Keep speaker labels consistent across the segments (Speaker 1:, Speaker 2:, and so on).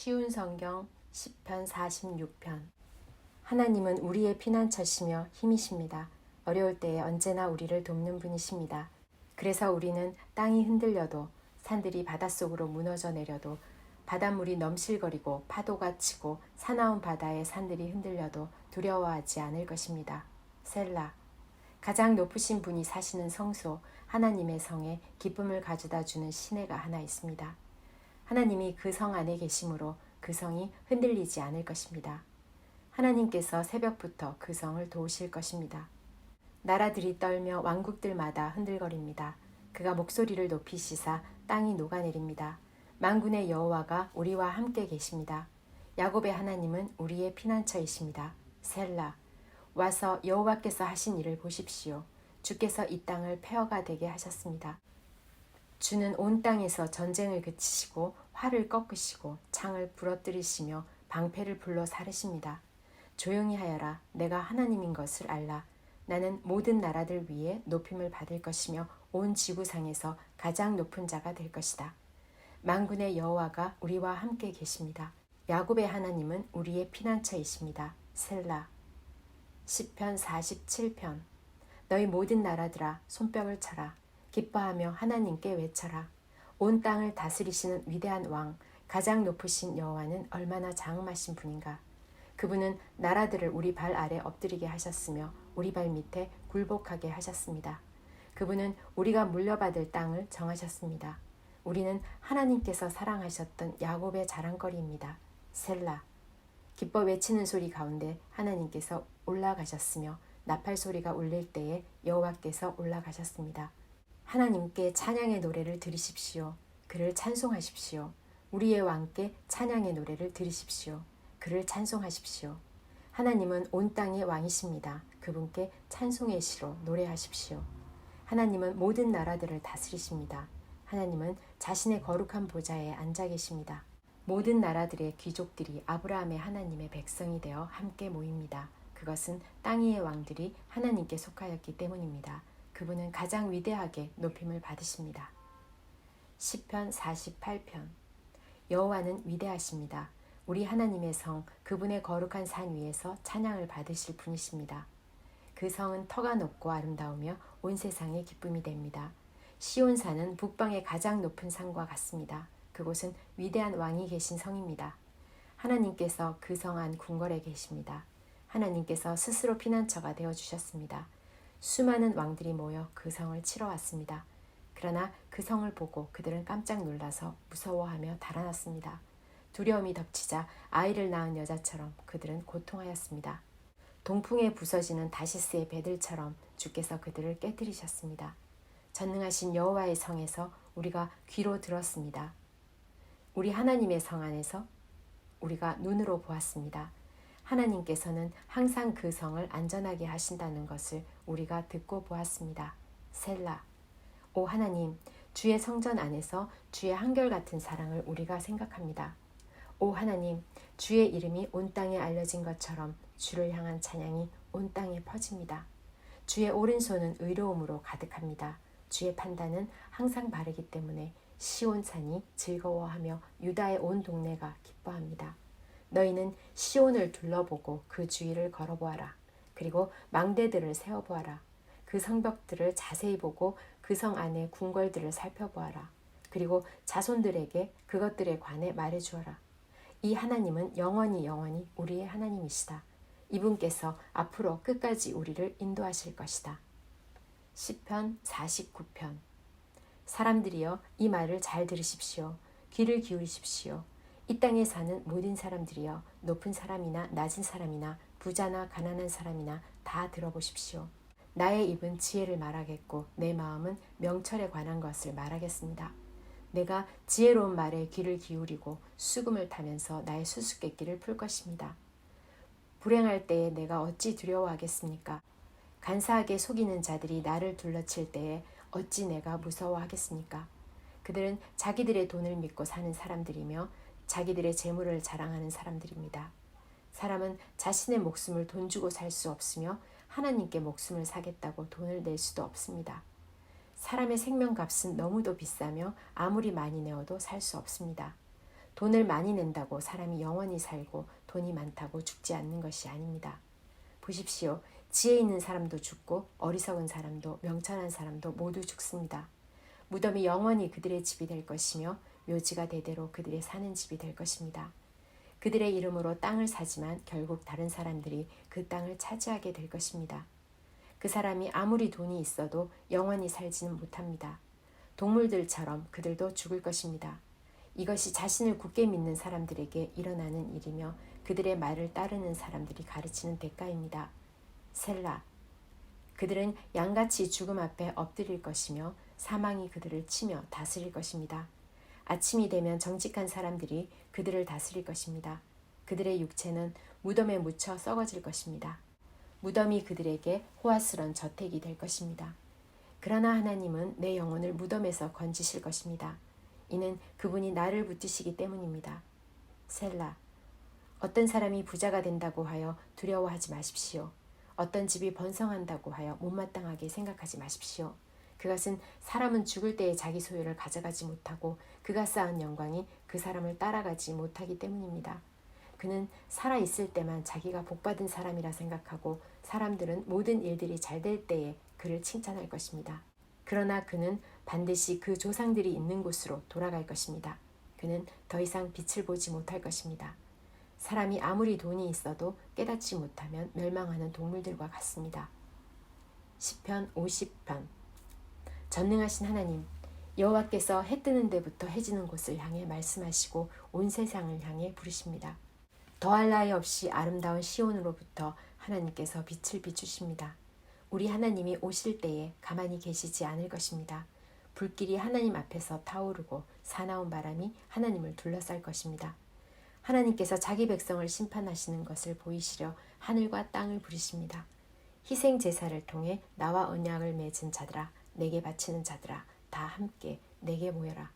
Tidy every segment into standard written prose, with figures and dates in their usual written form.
Speaker 1: 쉬운 성경 시편 46편. 하나님은 우리의 피난처시며 힘이십니다. 어려울 때에 언제나 우리를 돕는 분이십니다. 그래서 우리는 땅이 흔들려도 산들이 바닷속으로 무너져 내려도 바닷물이 넘실거리고 파도가 치고 사나운 바다의 산들이 흔들려도 두려워하지 않을 것입니다. 셀라. 가장 높으신 분이 사시는 성소 하나님의 성에 기쁨을 가져다 주는 시내가 하나 있습니다. 하나님이 그 성 안에 계심으로 그 성이 흔들리지 않을 것입니다. 하나님께서 새벽부터 그 성을 도우실 것입니다. 나라들이 떨며 왕국들마다 흔들거립니다. 그가 목소리를 높이시사 땅이 녹아내립니다. 만군의 여호와가 우리와 함께 계십니다. 야곱의 하나님은 우리의 피난처이십니다. 셀라. 와서 여호와께서 하신 일을 보십시오. 주께서 이 땅을 폐허가 되게 하셨습니다. 주는 온 땅에서 전쟁을 그치시고 활을 꺾으시고 창을 부러뜨리시며 방패를 불러 사르십니다. 조용히 하여라. 내가 하나님인 것을 알라. 나는 모든 나라들 위에 높임을 받을 것이며 온 지구상에서 가장 높은 자가 될 것이다. 만군의 여호와가 우리와 함께 계십니다. 야곱의 하나님은 우리의 피난처이십니다. 셀라. 시편 47편. 너희 모든 나라들아 손뼉을 쳐라. 기뻐하며 하나님께 외쳐라. 온 땅을 다스리시는 위대한 왕, 가장 높으신 여호와는 얼마나 장엄하신 분인가. 그분은 나라들을 우리 발 아래 엎드리게 하셨으며 우리 발 밑에 굴복하게 하셨습니다. 그분은 우리가 물려받을 땅을 정하셨습니다. 우리는 하나님께서 사랑하셨던 야곱의 자랑거리입니다. 셀라. 기뻐 외치는 소리 가운데 하나님께서 올라가셨으며 나팔 소리가 울릴 때에 여호와께서 올라가셨습니다. 하나님께 찬양의 노래를 들으십시오. 그를 찬송하십시오. 우리의 왕께 찬양의 노래를 들으십시오. 그를 찬송하십시오. 하나님은 온 땅의 왕이십니다. 그분께 찬송의 시로 노래하십시오. 하나님은 모든 나라들을 다스리십니다. 하나님은 자신의 거룩한 보좌에 앉아 계십니다. 모든 나라들의 귀족들이 아브라함의 하나님의 백성이 되어 함께 모입니다. 그것은 땅 위의 왕들이 하나님께 속하였기 때문입니다. 그분은 가장 위대하게 높임을 받으십니다. 시편 48편. 여호와는 위대하십니다. 우리 하나님의 성, 그분의 거룩한 산 위에서 찬양을 받으실 분이십니다. 그 성은 터가 높고 아름다우며 온 세상의 기쁨이 됩니다. 시온산은 북방의 가장 높은 산과 같습니다. 그곳은 위대한 왕이 계신 성입니다. 하나님께서 그 성 안 궁궐에 계십니다. 하나님께서 스스로 피난처가 되어주셨습니다. 수많은 왕들이 모여 그 성을 치러 왔습니다. 그러나 그 성을 보고 그들은 깜짝 놀라서 무서워하며 달아났습니다. 두려움이 덮치자 아이를 낳은 여자처럼 그들은 고통하였습니다. 동풍에 부서지는 다시스의 배들처럼 주께서 그들을 깨뜨리셨습니다. 전능하신 여호와의 성에서 우리가 귀로 들었습니다. 우리 하나님의 성 안에서 우리가 눈으로 보았습니다. 하나님께서는 항상 그 성을 안전하게 하신다는 것을 우리가 듣고 보았습니다. 셀라. 오 하나님, 주의 성전 안에서 주의 한결같은 사랑을 우리가 생각합니다. 오 하나님, 주의 이름이 온 땅에 알려진 것처럼 주를 향한 찬양이 온 땅에 퍼집니다. 주의 오른손은 의로움으로 가득합니다. 주의 판단은 항상 바르기 때문에 시온산이 즐거워하며 유다의 온 동네가 기뻐합니다. 너희는 시온을 둘러보고 그 주위를 걸어보아라. 그리고 망대들을 세워보아라. 그 성벽들을 자세히 보고 그 성 안의 궁궐들을 살펴보아라. 그리고 자손들에게 그것들에 관해 말해주어라. 이 하나님은 영원히 우리의 하나님이시다. 이분께서 앞으로 끝까지 우리를 인도하실 것이다. 시편 49편. 사람들이여 이 말을 잘 들으십시오. 귀를 기울이십시오. 이 땅에 사는 모든 사람들이여 높은 사람이나 낮은 사람이나 부자나 가난한 사람이나 다 들어보십시오. 나의 입은 지혜를 말하겠고 내 마음은 명철에 관한 것을 말하겠습니다. 내가 지혜로운 말에 귀를 기울이고 수금을 타면서 나의 수수께끼를 풀 것입니다. 불행할 때에 내가 어찌 두려워하겠습니까? 간사하게 속이는 자들이 나를 둘러칠 때에 어찌 내가 무서워하겠습니까? 그들은 자기들의 돈을 믿고 사는 사람들이며 자기들의 재물을 자랑하는 사람들입니다. 사람은 자신의 목숨을 돈 주고 살 수 없으며 하나님께 목숨을 사겠다고 돈을 낼 수도 없습니다. 사람의 생명값은 너무도 비싸며 아무리 많이 내어도 살 수 없습니다. 돈을 많이 낸다고 사람이 영원히 살고 돈이 많다고 죽지 않는 것이 아닙니다. 보십시오. 지혜 있는 사람도 죽고 어리석은 사람도 명철한 사람도 모두 죽습니다. 무덤이 영원히 그들의 집이 될 것이며 묘지가 대대로 그들의 사는 집이 될 것입니다. 그들의 이름으로 땅을 사지만 결국 다른 사람들이 그 땅을 차지하게 될 것입니다. 그 사람이 아무리 돈이 있어도 영원히 살지는 못합니다. 동물들처럼 그들도 죽을 것입니다. 이것이 자신을 굳게 믿는 사람들에게 일어나는 일이며 그들의 말을 따르는 사람들이 가르치는 대가입니다. 셀라. 그들은 양같이 죽음 앞에 엎드릴 것이며 사망이 그들을 치며 다스릴 것입니다. 아침이 되면 정직한 사람들이 그들을 다스릴 것입니다. 그들의 육체는 무덤에 묻혀 썩어질 것입니다. 무덤이 그들에게 호화스러운 저택이 될 것입니다. 그러나 하나님은 내 영혼을 무덤에서 건지실 것입니다. 이는 그분이 나를 붙드시기 때문입니다. 셀라. 어떤 사람이 부자가 된다고 하여 두려워하지 마십시오. 어떤 집이 번성한다고 하여 못마땅하게 생각하지 마십시오. 그것은 사람은 죽을 때에 자기 소유를 가져가지 못하고 그가 쌓은 영광이 그 사람을 따라가지 못하기 때문입니다. 그는 살아있을 때만 자기가 복받은 사람이라 생각하고 사람들은 모든 일들이 잘 될 때에 그를 칭찬할 것입니다. 그러나 그는 반드시 그 조상들이 있는 곳으로 돌아갈 것입니다. 그는 더 이상 빛을 보지 못할 것입니다. 사람이 아무리 돈이 있어도 깨닫지 못하면 멸망하는 동물들과 같습니다. 시편 50편. 전능하신 하나님, 여호와께서 해 뜨는 데부터 해 지는 곳을 향해 말씀하시고 온 세상을 향해 부르십니다. 더할 나위 없이 아름다운 시온으로부터 하나님께서 빛을 비추십니다. 우리 하나님이 오실 때에 가만히 계시지 않을 것입니다. 불길이 하나님 앞에서 타오르고 사나운 바람이 하나님을 둘러쌀 것입니다. 하나님께서 자기 백성을 심판하시는 것을 보이시려 하늘과 땅을 부르십니다. 희생 제사를 통해 나와 언약을 맺은 자들아, 내게 바치는 자들아, 다 함께 내게 모여라.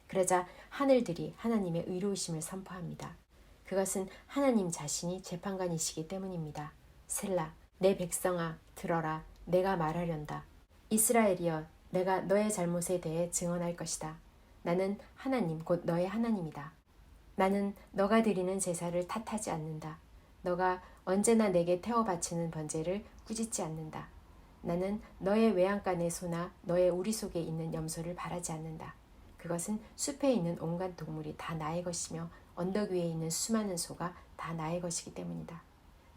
Speaker 1: 그러자 하늘들이 하나님의 의로우심을 선포합니다. 그것은 하나님 자신이 재판관이시기 때문입니다. 셀라. 내 백성아 들어라. 내가 말하련다. 이스라엘이여, 내가 너의 잘못에 대해 증언할 것이다. 나는 하나님 곧 너의 하나님이다. 나는 너가 드리는 제사를 탓하지 않는다. 너가 언제나 내게 태워 바치는 번제를 꾸짖지 않는다. 나는 너의 외양간의 소나 너의 우리 속에 있는 염소를 바라지 않는다. 그것은 숲에 있는 온갖 동물이 다 나의 것이며 언덕 위에 있는 수많은 소가 다 나의 것이기 때문이다.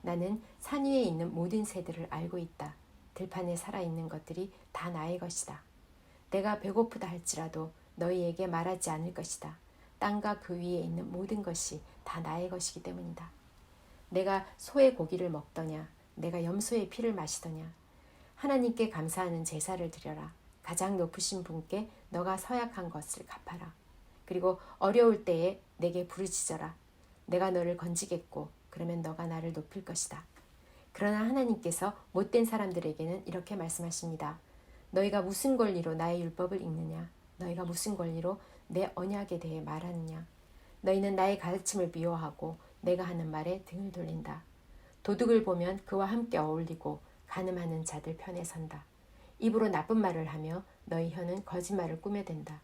Speaker 1: 나는 산 위에 있는 모든 새들을 알고 있다. 들판에 살아있는 것들이 다 나의 것이다. 내가 배고프다 할지라도 너희에게 말하지 않을 것이다. 땅과 그 위에 있는 모든 것이 다 나의 것이기 때문이다. 내가 소의 고기를 먹더냐, 내가 염소의 피를 마시더냐. 하나님께 감사하는 제사를 드려라. 가장 높으신 분께 너가 서약한 것을 갚아라. 그리고 어려울 때에 내게 부르짖어라. 내가 너를 건지겠고 그러면 너가 나를 높일 것이다. 그러나 하나님께서 못된 사람들에게는 이렇게 말씀하십니다. 너희가 무슨 권리로 나의 율법을 읽느냐? 너희가 무슨 권리로 내 언약에 대해 말하느냐? 너희는 나의 가르침을 미워하고 내가 하는 말에 등을 돌린다. 도둑을 보면 그와 함께 어울리고 간음하는 자들 편에 선다. 입으로 나쁜 말을 하며 너희 혀는 거짓말을 꾸며댄다.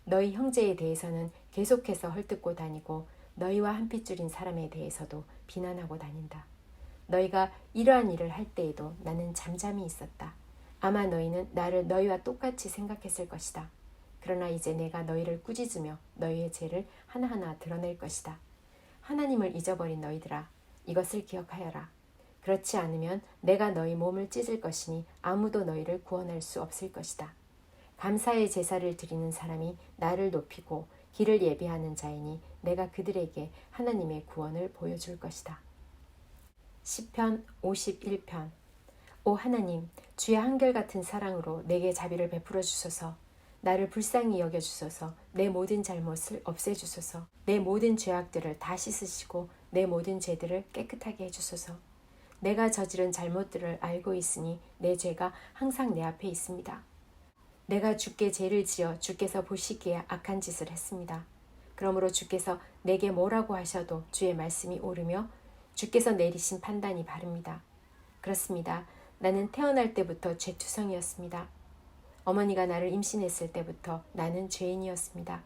Speaker 1: 너희 형제에 대해서는 계속해서 헐뜯고 다니고 너희와 한 핏줄인 사람에 대해서도 비난하고 다닌다. 너희가 이러한 일을 할 때에도 나는 잠잠히 있었다. 아마 너희는 나를 너희와 똑같이 생각했을 것이다. 그러나 이제 내가 너희를 꾸짖으며 너희의 죄를 하나하나 드러낼 것이다. 하나님을 잊어버린 너희들아, 이것을 기억하여라. 그렇지 않으면 내가 너희 몸을 찢을 것이니 아무도 너희를 구원할 수 없을 것이다. 감사의 제사를 드리는 사람이 나를 높이고 길을 예비하는 자이니 내가 그들에게 하나님의 구원을 보여줄 것이다. 시편 51편. 오 하나님, 주의 한결같은 사랑으로 내게 자비를 베풀어 주소서. 나를 불쌍히 여겨 주소서. 내 모든 잘못을 없애 주소서. 내 모든 죄악들을 다 씻으시고 내 모든 죄들을 깨끗하게 해 주소서. 내가 저지른 잘못들을 알고 있으니 내 죄가 항상 내 앞에 있습니다. 내가 주께 죄를 지어 주께서 보시기에 악한 짓을 했습니다. 그러므로 주께서 내게 뭐라고 하셔도 주의 말씀이 옳으며 주께서 내리신 판단이 바릅니다. 그렇습니다. 나는 태어날 때부터 죄투성이었습니다. 어머니가 나를 임신했을 때부터 나는 죄인이었습니다.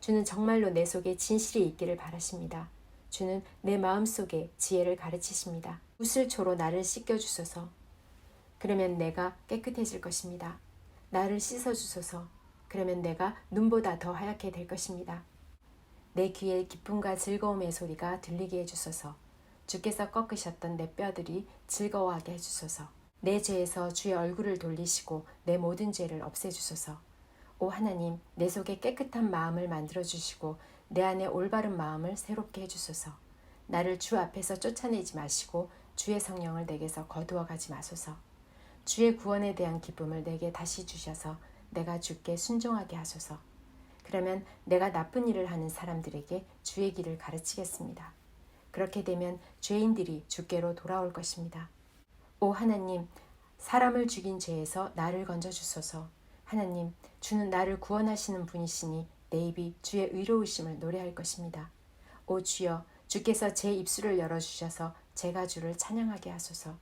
Speaker 1: 주는 정말로 내 속에 진실이 있기를 바라십니다. 주는 내 마음속에 지혜를 가르치십니다. 우슬초로 나를 씻겨주소서. 그러면 내가 깨끗해질 것입니다. 나를 씻어주소서. 그러면 내가 눈보다 더 하얗게 될 것입니다. 내 귀에 기쁨과 즐거움의 소리가 들리게 해주소서. 주께서 꺾으셨던 내 뼈들이 즐거워하게 해주소서. 내 죄에서 주의 얼굴을 돌리시고 내 모든 죄를 없애주소서. 오 하나님, 내 속에 깨끗한 마음을 만들어주시고 내 안에 올바른 마음을 새롭게 해주소서. 나를 주 앞에서 쫓아내지 마시고 주의 성령을 내게서 거두어 가지 마소서. 주의 구원에 대한 기쁨을 내게 다시 주셔서 내가 주께 순종하게 하소서. 그러면 내가 나쁜 일을 하는 사람들에게 주의 길을 가르치겠습니다. 그렇게 되면 죄인들이 주께로 돌아올 것입니다. 오 하나님, 사람을 죽인 죄에서 나를 건져주소서. 하나님, 주는 나를 구원하시는 분이시니 내 입이 주의 의로우심을 노래할 것입니다. 오 주여, 주께서 제 입술을 열어주셔서 제가 주를 찬양하게 하소서.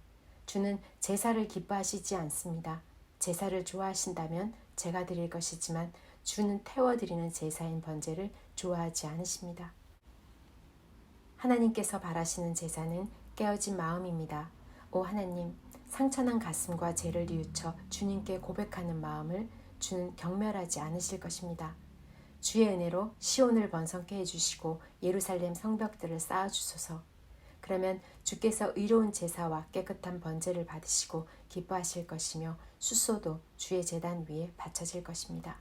Speaker 1: 주는 제사를 기뻐하시지 않습니다. 제사를 좋아하신다면 제가 드릴 것이지만 주는 태워드리는 제사인 번제를 좋아하지 않으십니다. 하나님께서 바라시는 제사는 깨어진 마음입니다. 오 하나님, 상처난 가슴과 죄를 뉘우쳐 주님께 고백하는 마음을 주는 경멸하지 않으실 것입니다. 주의 은혜로 시온을 번성케 해주시고 예루살렘 성벽들을 쌓아주소서. 그러면 주께서 의로운 제사와 깨끗한 번제를 받으시고 기뻐하실 것이며 숫소도 주의 제단 위에 바쳐질 것입니다.